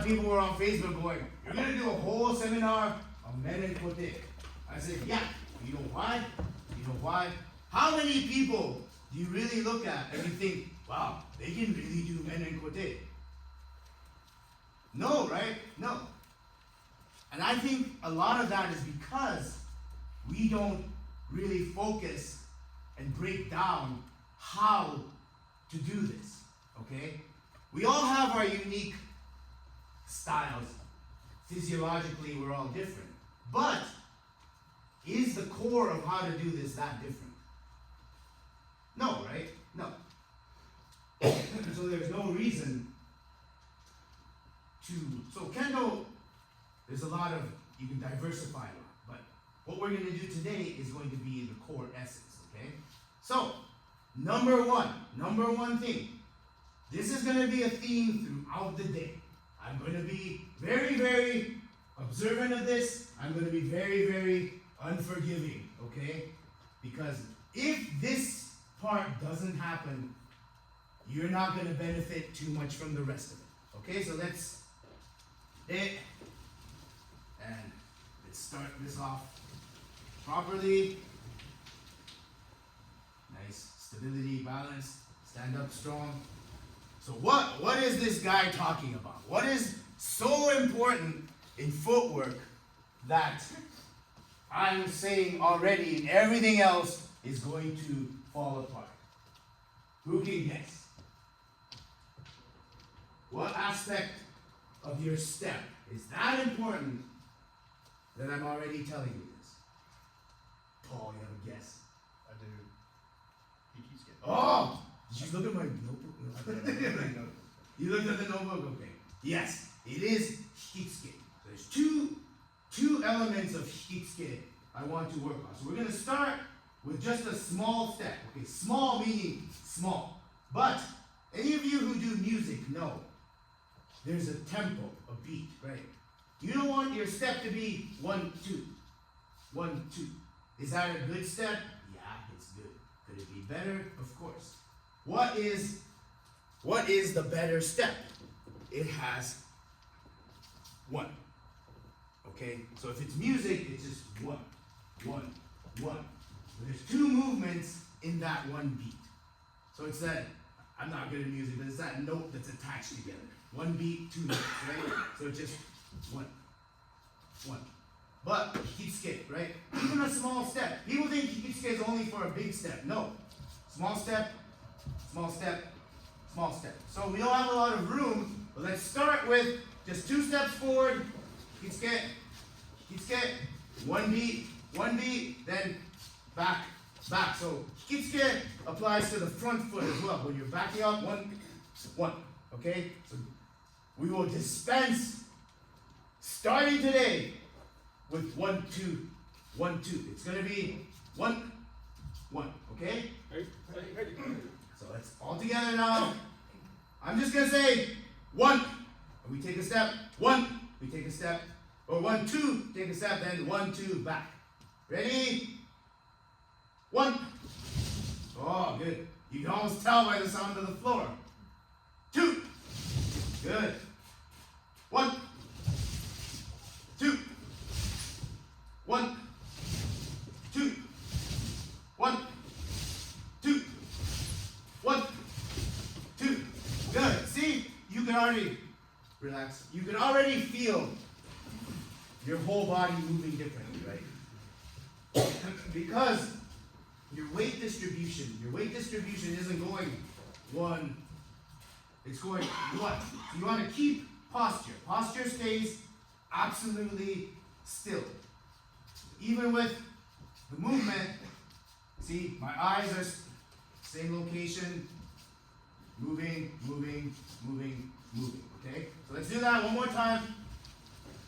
People were on Facebook going, "You're going to do a whole seminar on Men Kote." I said, "Yeah." You know why? You know why? How many people do you really look at and you think, "Wow, they can really do Men Kote"? No, right? No. And I think a lot of that is because we don't really focus and break down how to do this. Okay? We all have our unique styles. Physiologically, we're all different. But is the core of how to do this that different? No, right? No. So there's no reason to. So Kendo, there's a lot of, you can diversify a lot. But what we're going to do today is going to be the core essence, okay? So, number one thing. This is going to be a theme throughout the day. I'm going to be very, very observant of this. I'm going to be very, very unforgiving, okay? Because if this part doesn't happen, you're not going to benefit too much from the rest of it. Okay, so let's start this off properly. Nice stability, balance, stand up strong. So what is this guy talking about? What is so important in footwork that I'm saying already and everything else is going to fall apart? Who can guess? What aspect of your step is that important that I'm already telling you this? Paul, you have a guess? I do. He skip. Oh! Did you look at my notebook? You looked at the notebook? Okay. Yes, it is hitsuke. There's two elements of hitsuke I want to work on. So we're going to start with just a small step. Okay, small meaning small. But any of you who do music know there's a tempo, a beat, right? You don't want your step to be 1, 2, 1, 2. Is that a good step? Yeah, it's good. Could it be better? Of course. What is the better step? It has 1. Okay? So if it's music, it's just 1, 1, 1. But there's 2 movements in that one beat. So it's that, I'm not good at music, but it's that note that's attached together. 1 beat, 2 notes, right? So it's just 1, 1. But hitsuke, right? Even a small step. People think hitsuke is only for a big step. No. Small step, small step, small step. So we don't have a lot of room, but let's start with just 2 steps forward. Hitsuke, hitsuke, 1 beat, then back, back. So hitsuke applies to the front foot as well. When you're backing up, 1. Okay? So we will dispense starting today with 1, 2, 1, 2. It's going to be 1, 1. Okay? So let's all together now. I'm just going to say 1. And we take a step. 1. We take a step. Or 1, 2. Take a step. Then 1, 2. Back. Ready? 1. Oh, good. You can almost tell by the sound of the floor. 2. Good. 1, 2, 1, 2, 1, 2, 1, 2. Good. See, you can already relax. You can already feel your whole body moving differently, right? Because your weight distribution isn't going 1. It's going 1. You want to keep posture. Posture stays absolutely still. Even with the movement, see, my eyes are same location, moving, moving, moving, moving, okay? So let's do that one more time.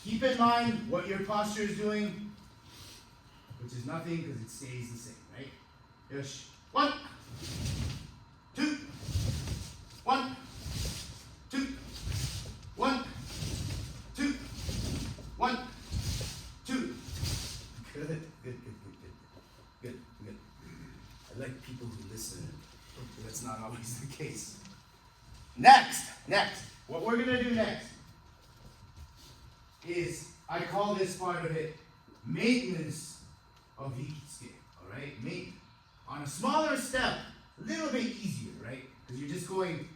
Keep in mind what your posture is doing, which is nothing because it stays the same, right? Yosh. 1, 2, 1, 2, 1, 2, 1, 2. Good. I like people who listen. That's not always the case. Next. What we're gonna do next is, I call this part of it maintenance of hikitsuke. Alright? Maintenance. On a smaller step, a little bit easier, right? Because you're just going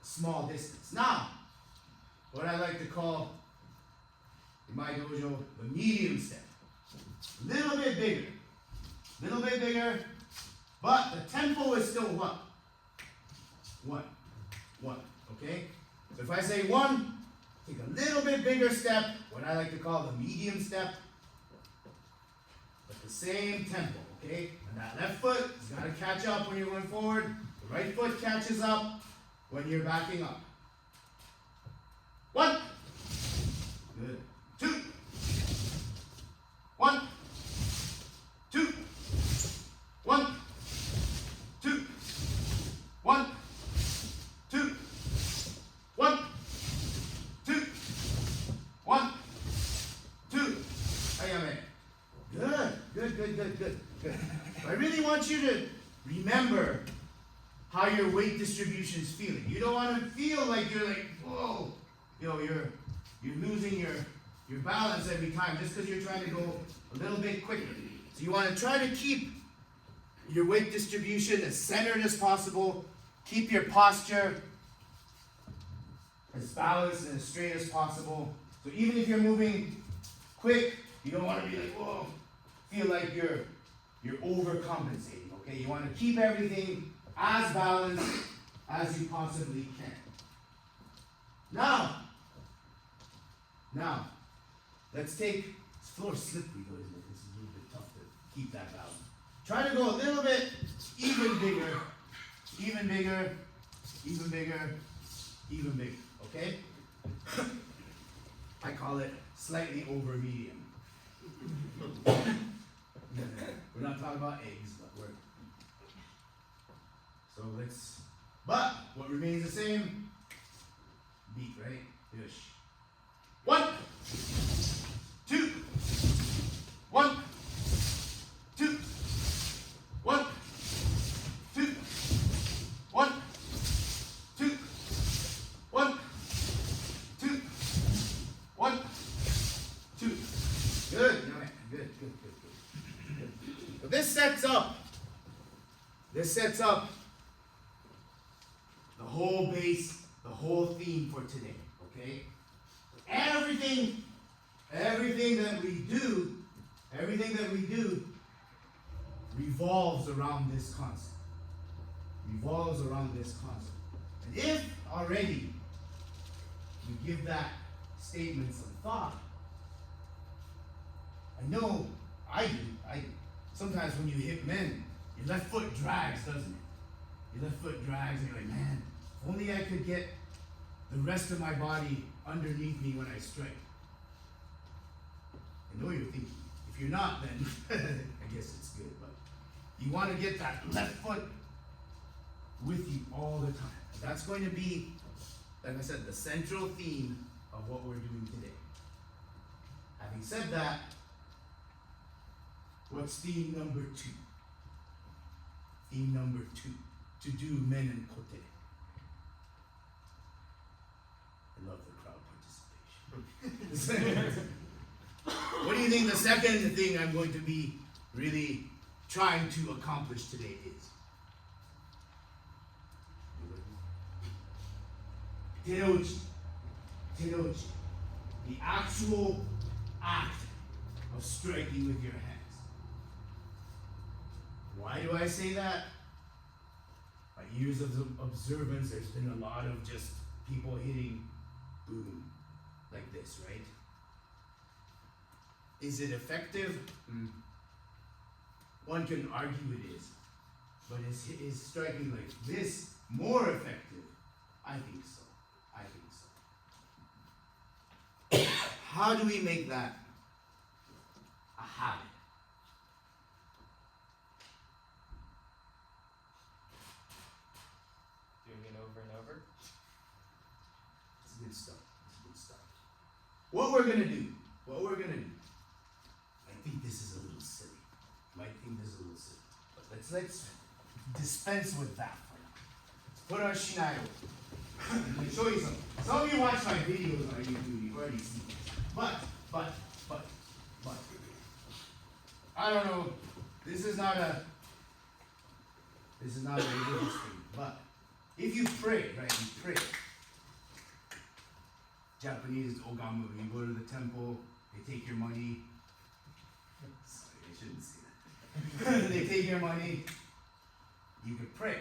a small distance. Now, what I like to call in my dojo the medium step. A little bit bigger, but the tempo is still what? One. Okay? So if I say one, take a little bit bigger step, what I like to call the medium step, but the same tempo, okay? And that left foot has got to catch up when you're going forward. The right foot catches up when you're backing up. 1. Good. 2. 1. 2. 1. 2. 1. 2. 1. 2. 1. 2. Good. I really want you to remember how your weight distribution is feeling. You don't want to feel like you're like, whoa, you're losing your balance every time just because you're trying to go a little bit quicker. So you want to try to keep your weight distribution as centered as possible. Keep your posture as balanced and as straight as possible. So even if you're moving quick, you don't want to be like, whoa, feel like you're overcompensating, okay? You want to keep everything as balanced as you possibly can. Now, let's take, this floor is slippery though, isn't it? It's a little bit tough to keep that balance. Try to go a little bit even bigger, okay? I call it slightly over medium. We're not talking about eggs, but what remains the same? Beat, right? Yes. 1, 2, 1, 2, 1, 2, 1, 2, 1, 2, 1, 2. Good. So this sets up the whole base, the whole theme for today, okay? Everything that we do revolves around this concept. And if already you give that statement some thought, I know I do. Sometimes when you hit men, your left foot drags, doesn't it? Your left foot drags, and you're like, man, if only I could get the rest of my body underneath me when I strike. I know you're thinking. If you're not, then I guess it's good. But you want to get that left foot with you all the time. That's going to be, like I said, the central theme of what we're doing today. Having said that, what's theme number 2? Theme number 2, to do Men Kote. I love the crowd participation. What do you think the second thing I'm going to be really trying to accomplish today is? Teroji. The actual act of striking with your hands. Why do I say that? By years of observance, there's been a lot of just people hitting boom, like this, right? Is it effective? One can argue it is. But is striking like this more effective? I think so. How do we make that a habit? Doing it over and over. It's good stuff. What we're gonna do, I think this is a little silly. You might think this is a little silly. But let's dispense with that for now. Let's put our shinai over. I'm gonna show you something. Some of you watch my videos on YouTube, you've already seen this. But, I don't know, this is not a religious thing, but if you pray, right, you pray. Japanese is ogamu, you go to the temple, they take your money. Sorry, I shouldn't say that. They take your money, you could pray.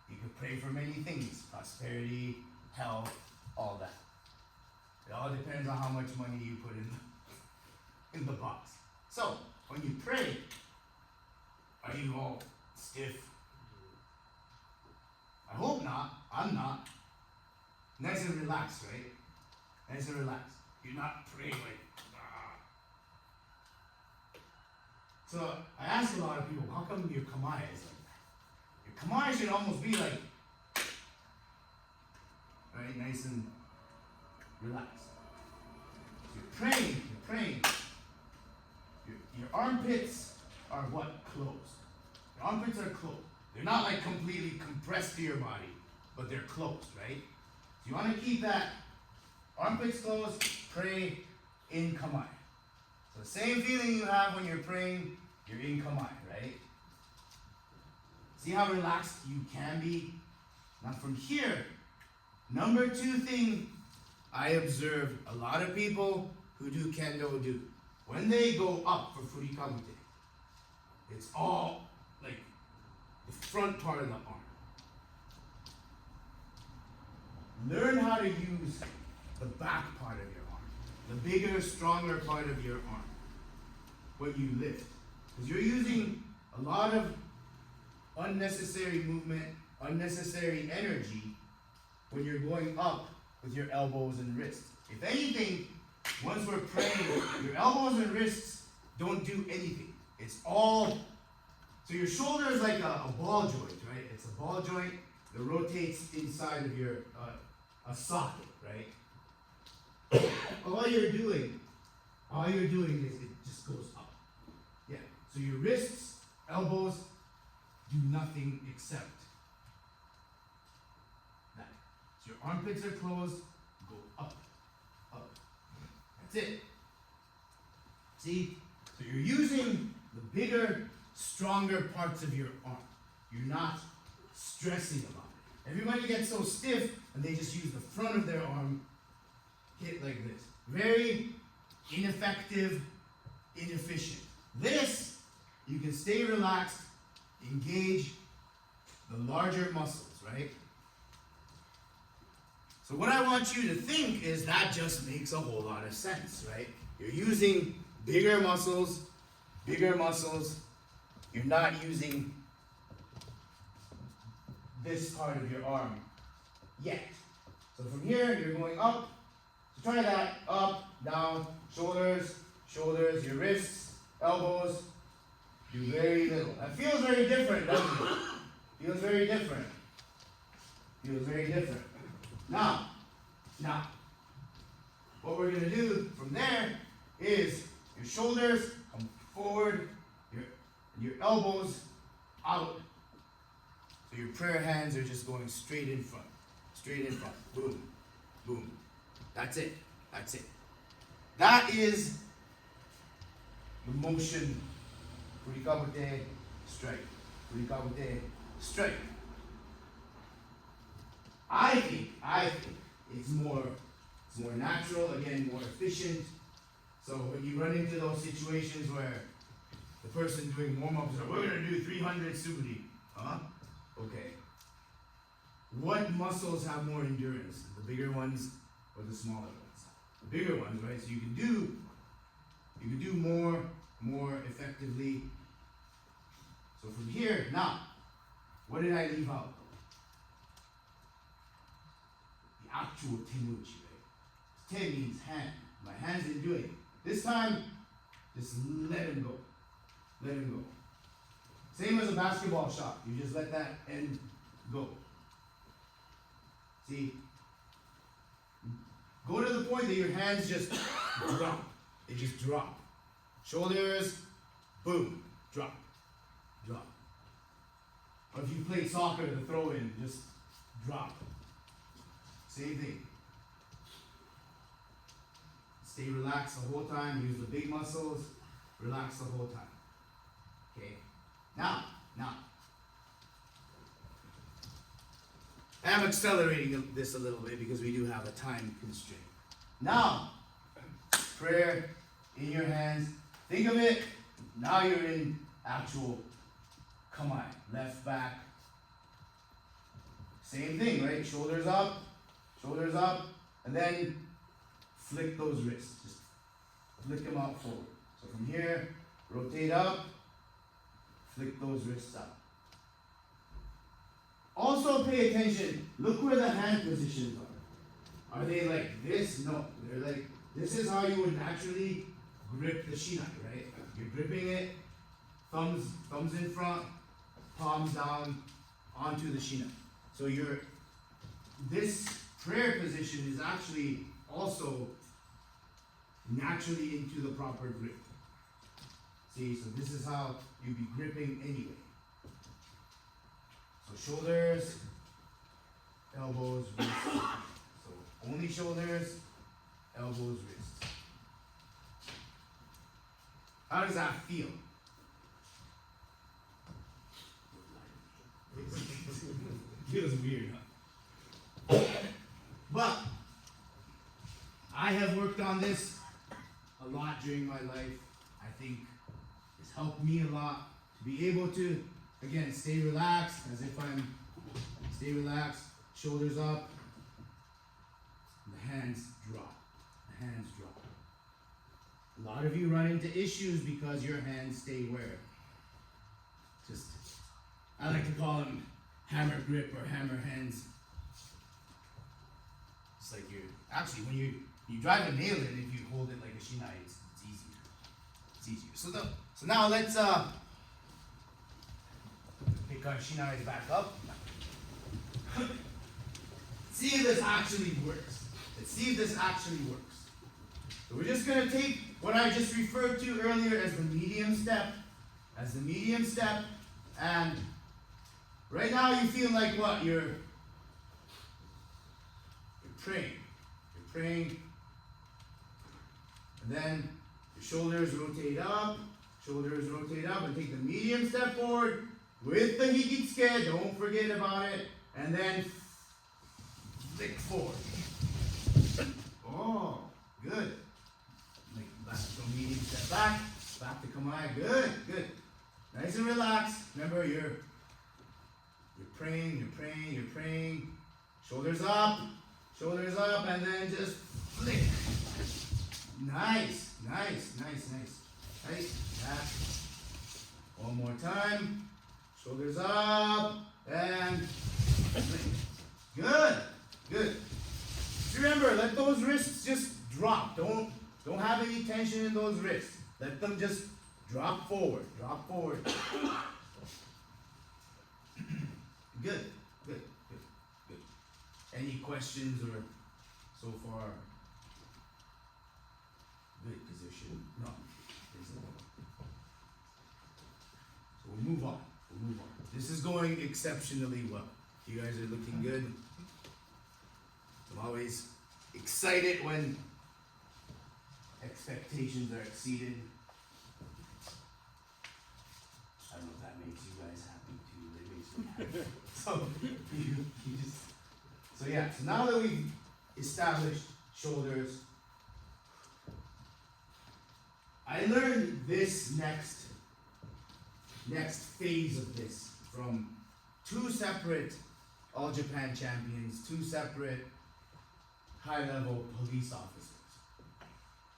You could pray for many things, prosperity, health, all that. It all depends on how much money you put in the box. So, when you pray, are you all stiff? I hope not. I'm not. Nice and relaxed, right? Nice and relaxed. You're not praying like, ah. So, I ask a lot of people, how come your kamaya is like that? Your kamaya should almost be like, right? Nice and relaxed. So you're praying. Your armpits are what? Closed. Your armpits are closed. They're not like completely compressed to your body, but they're closed, right? So you want to keep that armpits closed, pray in kamai. So the same feeling you have when you're praying, you're in kamai, right? See how relaxed you can be? Now from here, number 2 thing I observe a lot of people who do kendo do. When they go up for furikabute, it's all like the front part of the arm. Learn how to use the back part of your arm, the bigger, stronger part of your arm when you lift. Because you're using a lot of unnecessary movement, unnecessary energy when you're going up with your elbows and wrists. If anything, once we're praying, your elbows and wrists don't do anything. It's all, so your shoulder is like a ball joint, right? It's a ball joint that rotates inside of your, a socket, right? All you're doing is it just goes up. Yeah, so your wrists, elbows, do nothing except that. So your armpits are closed, go up, up. That's it. See? So you're using the bigger, stronger parts of your arm. You're not stressing about it. Everybody gets so stiff and they just use the front of their arm, hit like this. Very ineffective, inefficient. This, you can stay relaxed, engage the larger muscles, right? So what I want you to think is that just makes a whole lot of sense, right? You're using bigger muscles. You're not using this part of your arm yet. So from here, you're going up. So try that, up, down, shoulders, your wrists, elbows. Do very little. That feels very different, doesn't it? Feels very different. Now, what we're going to do from there is your shoulders come forward, your elbows out. So your prayer hands are just going straight in front. Boom, boom. That's it. That is the motion. Furikabute, strike. Furikabute, strike. I think it's more natural, again, more efficient. So when you run into those situations where the person doing warm-ups are, we're gonna do 300 Suburi. Huh? Okay. What muscles have more endurance? The bigger ones or the smaller ones? The bigger ones, right? So you can do more effectively. So from here, now, what did I leave out? The actual tenuchi, right? Te means hand. My hands didn't do it. This time, just let him go. Same as a basketball shot. You just let that end go. See? Go to the point that your hands just drop. They just drop. Shoulders, boom, drop. Or if you play soccer, the throw in, just drop. Same thing. Stay relaxed the whole time. Use the big muscles. Relax the whole time. Okay? Now. I'm accelerating this a little bit because we do have a time constraint. Now, prayer in your hands. Think of it. Now you're in actual kamae. Left back. Same thing, right? Shoulders up, and then flick those wrists. Just flick them out forward. So from here, rotate up, flick those wrists up. Also pay attention, look where the hand positions are. Are they like this? No, they're like, this is how you would naturally grip the shinai, right? You're gripping it, thumbs in front, palms down onto the shinai. So this prayer position is actually also naturally into the proper grip. See, so this is how you'd be gripping anyway. So shoulders, elbows, wrists. So only shoulders, elbows, wrists. How does that feel? Feels weird, huh? But I have worked on this a lot during my life. I think it's helped me a lot to be able to, again, stay relaxed, as if stay relaxed, shoulders up, the hands drop. The hands drop. A lot of you run into issues because your hands stay where? I like to call them hammer grip or hammer hands. It's like actually when you drive a nail in, if you hold it like a shinai, it's easier. It's easier. So now let's pick our shinai back up. See if this actually works. Let's see if this actually works. So we're just gonna take what I just referred to earlier as the medium step. And right now you feel like what? You're praying. You're praying. And then your shoulders rotate up, and take the medium step forward with the hikitsuke. Don't forget about it. And then flick forward. Oh, good. So medium step back to kamae. Good. Nice and relaxed. Remember, you're praying. Shoulders up, and then just flick. Nice. Back. One more time. Shoulders up and flick. Good. Remember, let those wrists just drop. Don't have any tension in those wrists. Let them just drop forward. Good. Any questions or so far? Good, because there should not. So we'll move on. This is going exceptionally well. You guys are looking good. I'm always excited when expectations are exceeded. I don't know if that makes you guys happy too. It makes me happy. So now that we've established shoulders, I learned this next phase of this from two separate All Japan champions, two separate high-level police officers.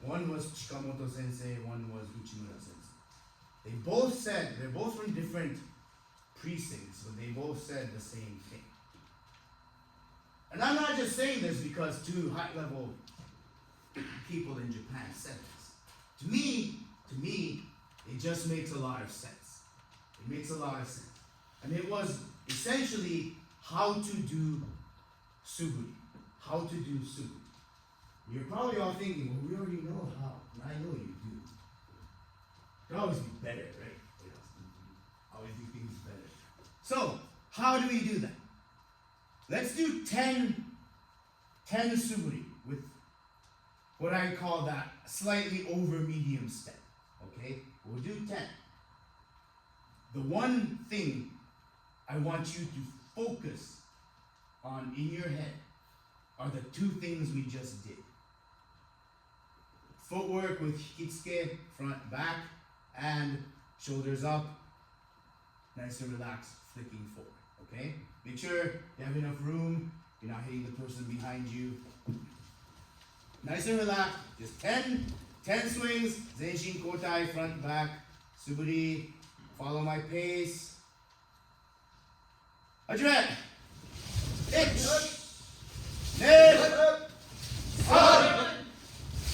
One was Chikamoto sensei, one was Uchimura sensei. They both said, they're both from different precincts, but they both said the same thing. And I'm not just saying this because two high-level people in Japan said this. To me, it just makes a lot of sense. It makes a lot of sense. And it was essentially how to do Suburi. You're probably all thinking, well, we already know how, and I know you do. It could always be better, right? Always do things better. So, how do we do that? Let's do 10 Suburi with what I call that slightly over medium step. Okay? We'll do 10. The one thing I want you to focus on in your head are the two things we just did. Footwork with hikitsuke, front, back, and shoulders up, nice and relaxed, flicking forward, okay? Make sure you have enough room, you're not hitting the person behind you. Nice and relaxed, just 10 swings, Zenshin Kotai, front, back, Suburi, follow my pace. Hajime! Ich! Ne! San!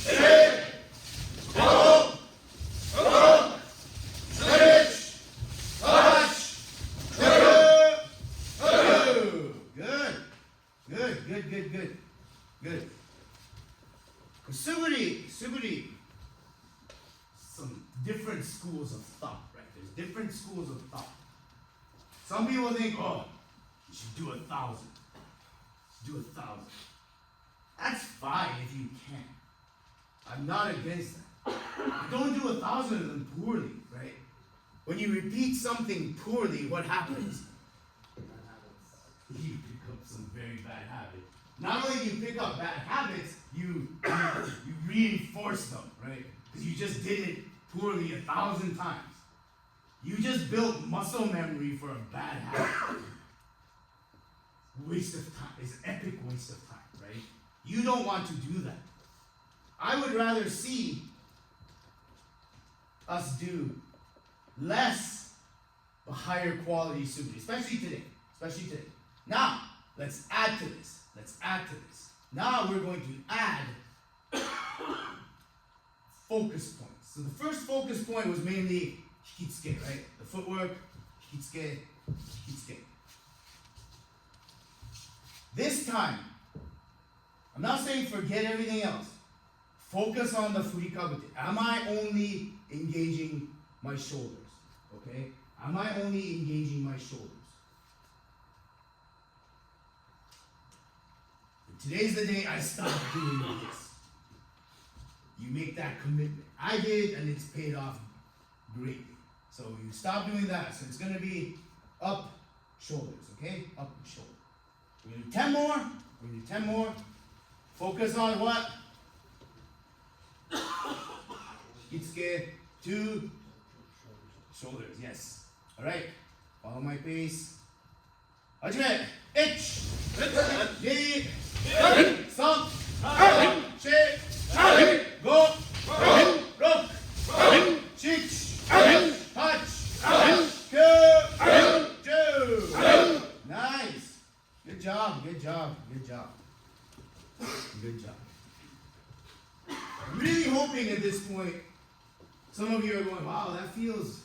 Eight! Go! Go! Switch! Touch! Go! Good. Suburi, some different schools of thought, right? There's different schools of thought. Some people think, oh, you should do 1,000. Do 1,000. That's fine if you can. I'm not against that. But don't do 1,000 of them poorly, right? When you repeat something poorly, what happens? You pick up some very bad habits. Not only do you pick up bad habits, you reinforce them, right? Because you just did it poorly 1,000 times. You just built muscle memory for a bad habit. Waste of time. It's an epic waste of time, right? You don't want to do that. I would rather see us do less but higher quality suburi, especially today. Now, let's add to this. Now we're going to add focus points. So the first focus point was mainly hikitsuke, right? The footwork, hikitsuke. This time, I'm not saying forget everything else. Focus on the furikabute. Am I only engaging my shoulders? Okay? Am I only engaging my shoulders? And today's the day I stop doing this. You make that commitment. I did, and it's paid off greatly. So you stop doing that. So it's going to be up, shoulders, okay? Up and shoulder. We're going to do 10 more. Focus on what? Hikitsuke, 2, shoulders, yes. Alright, follow my pace. Hajime! 1, 2, 3, 4, 5, 6, 7, 8, Nice. Good job. I'm really hoping at this point, some of you are going, wow, that feels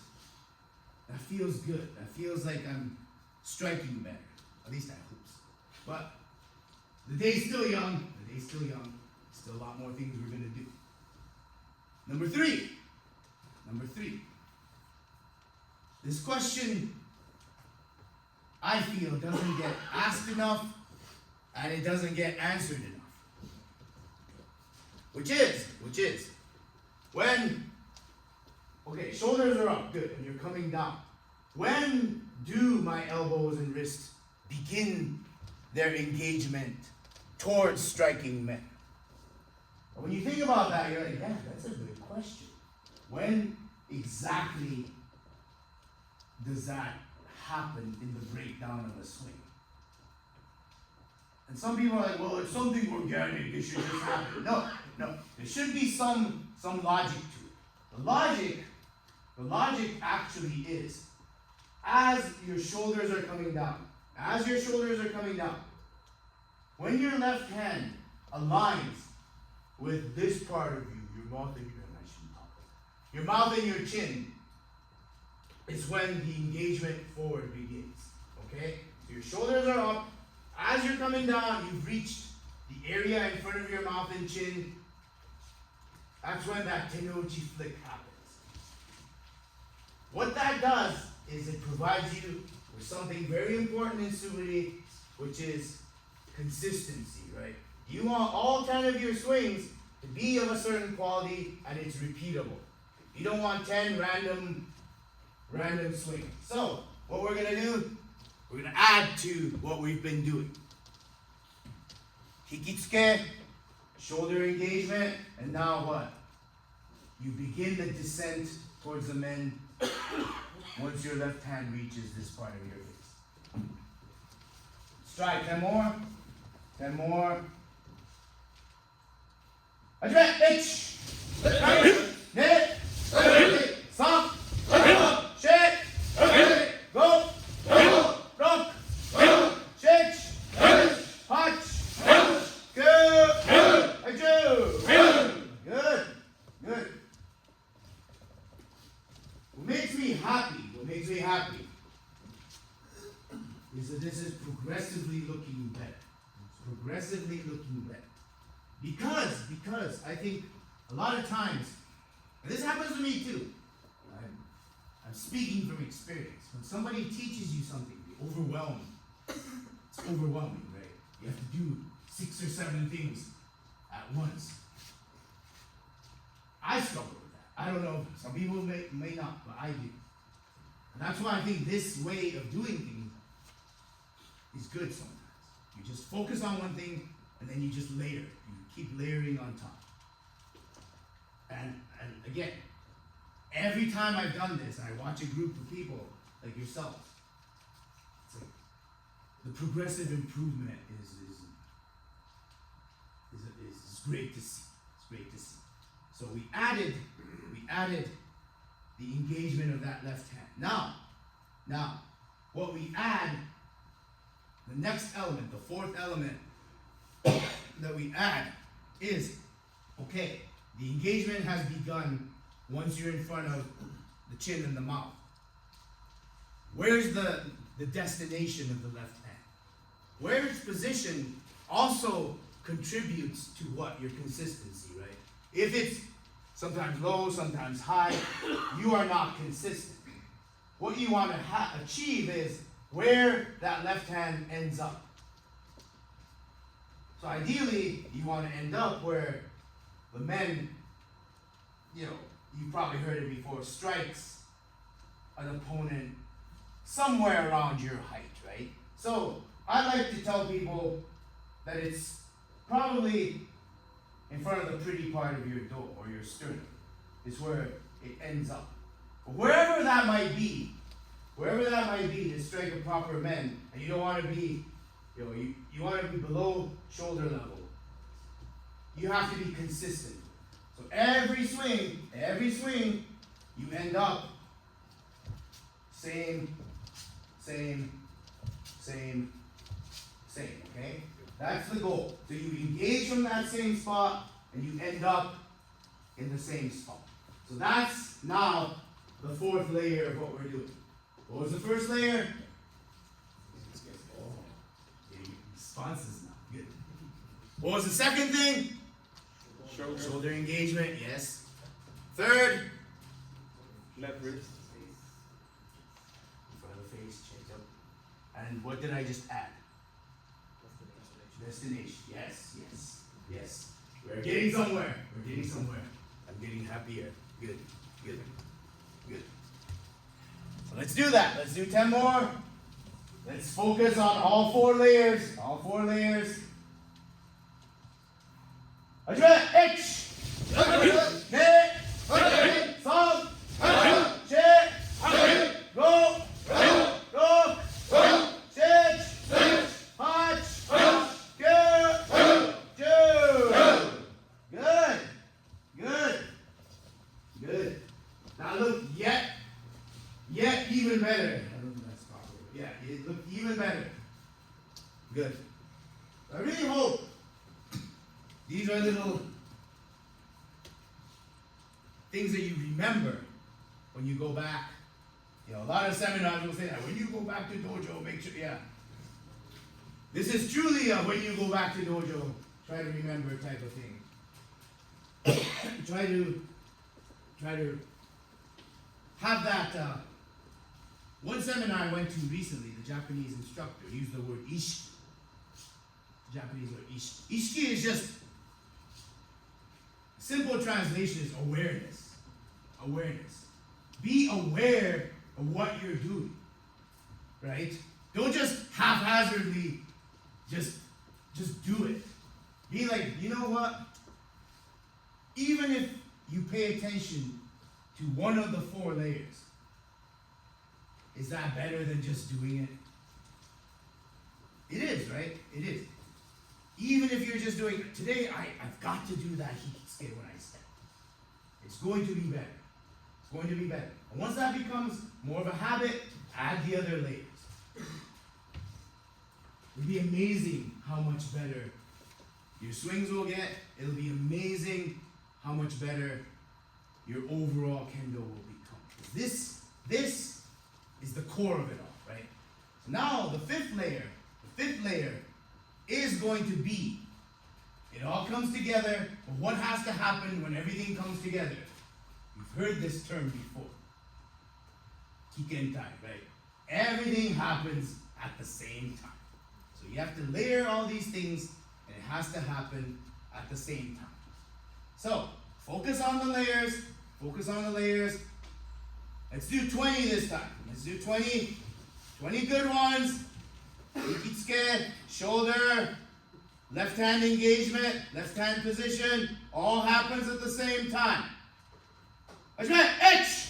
good. That feels like I'm striking better. At least I hope so. But the day's still young. Still a lot more things we're going to do. Number three. This question, I feel, doesn't get asked enough, and it doesn't get answered enough. Which is, when, okay, shoulders are up, good, and you're coming down. When do my elbows and wrists begin their engagement towards striking men? When you think about that, you're like, yeah, that's a good question. When exactly does that happen in the breakdown of a swing? And some people are like, well, it's something organic, it should just happen. No, there should be some logic to it. The logic actually is, as your shoulders are coming down, when your left hand aligns with this part of you, your mouth and your chin, is when the engagement forward begins. Okay? So your shoulders are up. As you're coming down, you've reached the area in front of your mouth and chin. That's when that tenouchi flick happens. What that does is it provides you with something very important in Suburi, which is consistency, right? You want all 10 of your swings to be of a certain quality and it's repeatable. You don't want 10 random swings. So, what we're gonna do, we're gonna add to what we've been doing. Hikitsuke, shoulder engagement, and now what? You begin the descent towards the men once your left hand reaches this part of your face. Strike, 10 more. 10 more. Adjust, H. Net. Stop. Shake. Go. Rock. Shake. Punch. Go. Adjust. Good. Good. What makes me happy is that this is progressively looking better. It's progressively looking better. Because I think a lot of times, and this happens to me too, I'm speaking from experience. When somebody teaches you something, it's overwhelming, right? You have to do 6 or 7 things at once. I struggle with that. I don't know, some people may not, but I do. And that's why I think this way of doing things is good sometimes. You just focus on one thing, and then you just layer. You keep layering on top. And again, every time I've done this, and I watch a group of people like yourself, it's like the progressive improvement is great to see. It's great to see. So we added the engagement of that left hand. Now, what we add, the next element, the fourth element that we add is, okay, the engagement has begun once you're in front of the chin and the mouth. Where's the destination of the left hand? Where it's positioned also contributes to what? Your consistency, right? If it's sometimes low, sometimes high, you are not consistent. What you want to achieve is where that left hand ends up. So ideally, you want to end up where the men, you've probably heard it before, strikes an opponent somewhere around your height, right? So I like to tell people that it's probably in front of the pretty part of your do or your sternum is where it ends up. But wherever that might be to strike a proper men, and you don't want to be, you want to be below shoulder level. You have to be consistent. So every swing, you end up same, okay? That's the goal. So you engage from that same spot, and you end up in the same spot. So that's now the fourth layer of what we're doing. What was the first layer? Oh, getting responses now. Good. What was the second thing? Shoulder engagement, yes. Third? Left wrist. In front of the face, check up. And what did I just add? Destination. Yes. We're getting somewhere. I'm getting happier. Good. So let's do that. Let's do 10 more. Let's focus on all 4 layers. Address H. Ne. Song. Check. Go. Rock. Shake. Punch. Go. Good. Now look, yet even better. I don't know if that's proper. Yeah, it looked even better. Good. I really hope these are little things that you remember when you go back. A lot of seminars will say that. When you go back to dojo, make sure, This is truly a when you go back to dojo, try to remember type of thing. try to have that. One seminar I went to recently, the Japanese instructor used the word ishiki. The Japanese word ishiki. Ishiki is just Simple translation is awareness. Awareness. Be aware of what you're doing. Right? Don't just haphazardly just do it. Be like, you know what? Even if you pay attention to one of the 4 layers, is that better than just doing it? It is, right? It is. Even if you're just doing it. Today, I've got to do that hikitsuke when I step. It's going to be better. It's going to be better. And once that becomes more of a habit, add the other layers. It'll be amazing how much better your swings will get. It'll be amazing how much better your overall kendo will become. This is the core of it all, right? So now the fifth layer is going to be, it all comes together, but what has to happen when everything comes together? You've heard this term before. Kikentai, right? Everything happens at the same time. So you have to layer all these things, and it has to happen at the same time. So, focus on the layers. Focus on the layers. Let's do 20 this time. Let's do 20. 20 good ones. Ikitsuke, shoulder, left hand engagement, left hand position. All happens at the same time. Hajime, H!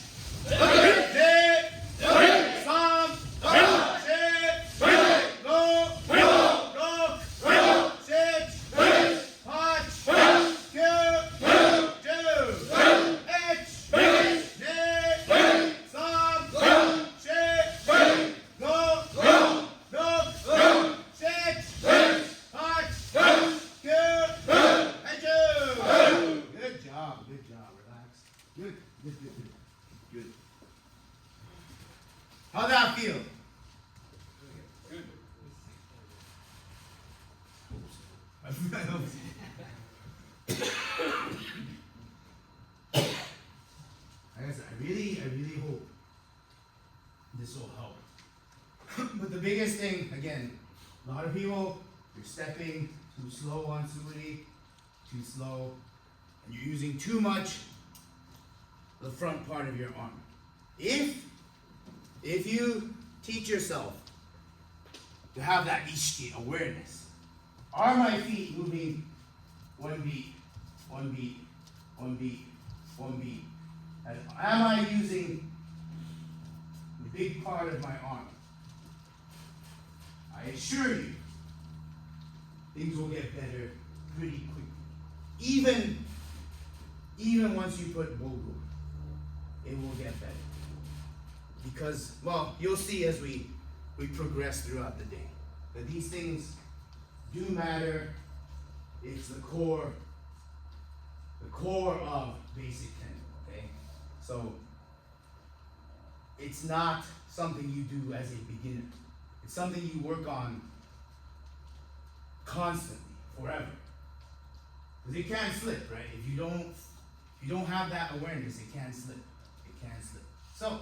How'd that feel? Good. I really hope this will help. But the biggest thing, again, a lot of people, you're stepping too slow on Suburi, too slow, and you're using too much the front part of your arm. If you teach yourself to have that ishiki awareness, are my feet moving one beat, one beat, one beat, one beat? And am I using the big part of my arm? I assure you, things will get better pretty quickly. Even once you put bogo, it will get better. Because, well, you'll see as we progress throughout the day that these things do matter. It's the core of basic kendo, okay? So it's not something you do as a beginner. It's something you work on constantly, forever. Because it can slip, right? If you don't have that awareness, it can slip. It can slip. So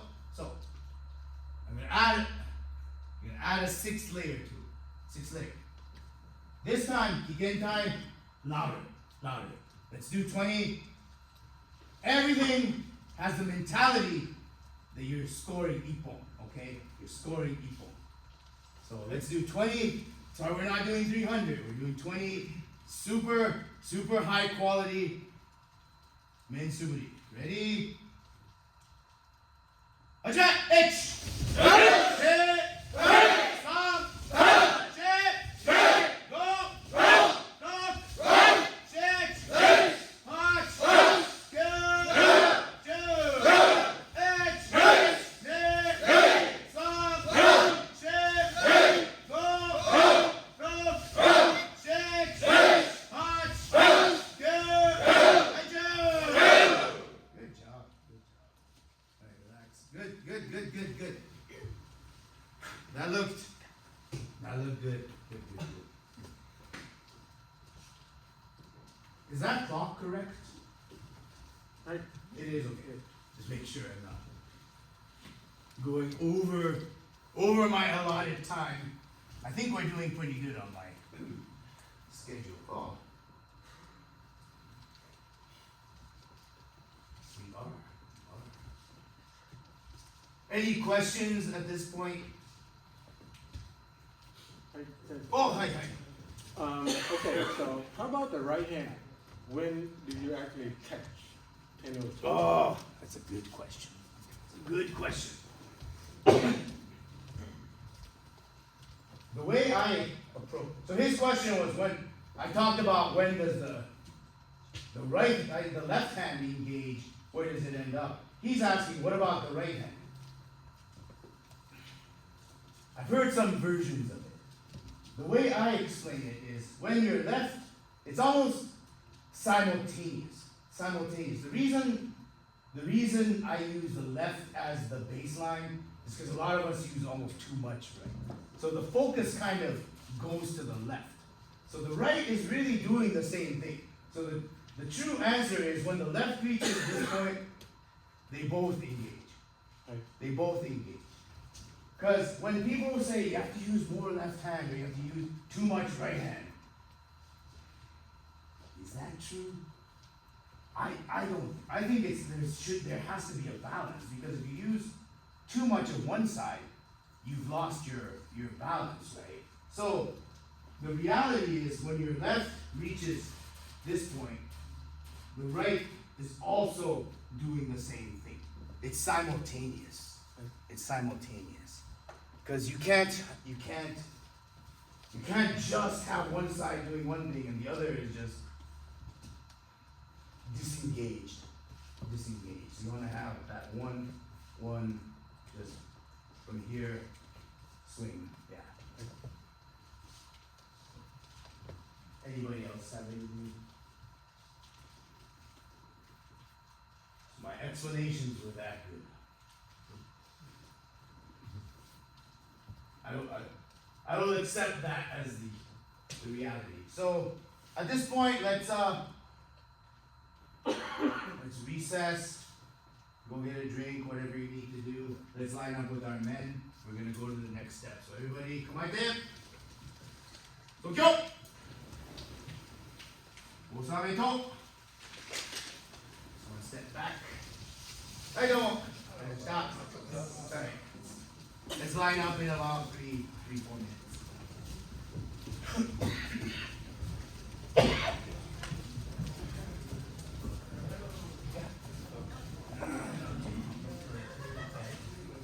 I'm gonna add a 6th layer to it. 6th layer. This time, kikentai, louder. Let's do 20. Everything has the mentality that you're scoring ippon, okay? You're scoring ippon. So let's do 20. Sorry, we're not doing 300. We're doing 20 super high quality Men Suburi. Ready? Aja, H! Good. That looked good. Good. Is that clock correct? Right. It is okay. Just make sure I'm not going over my allotted time. I think we're doing pretty good on my schedule. Oh. Any questions at this point? Hi, Sensei. Oh, hi. Okay, so how about the right hand? When do you actually catch 1002? Oh, that's a good question. It's a good question. The way I approach, so his question was when I talked about when does the left hand engage, where does it end up? He's asking, what about the right hand? I've heard some versions of it. The way I explain it is when you're left, it's almost simultaneous. Simultaneous. The reason I use the left as the baseline is because a lot of us use almost too much right. So the focus kind of goes to the left. So the right is really doing the same thing. So the true answer is when the left reaches this point, they both engage. Right. They both engage. Because when people say you have to use more left hand or you have to use too much right hand, is that true? I don't. I think there has to be a balance, because if you use too much of one side, you've lost your balance, right? So the reality is when your left reaches this point, the right is also doing the same thing. It's simultaneous. It's simultaneous. Because you can't just have one side doing one thing and the other is just disengaged. Disengaged. You want to have that one just from here, swing. Yeah. Anybody else have anything? My explanations were that good. I will accept that as the reality. So at this point, let's recess, go get a drink, whatever you need to do. Let's line up with our men. We're gonna go to the next step. So everybody, come right there. Tokyo. Osame to. One step back. Hey, don't. Stop. Sorry. Let's line up in about 3-4 minutes.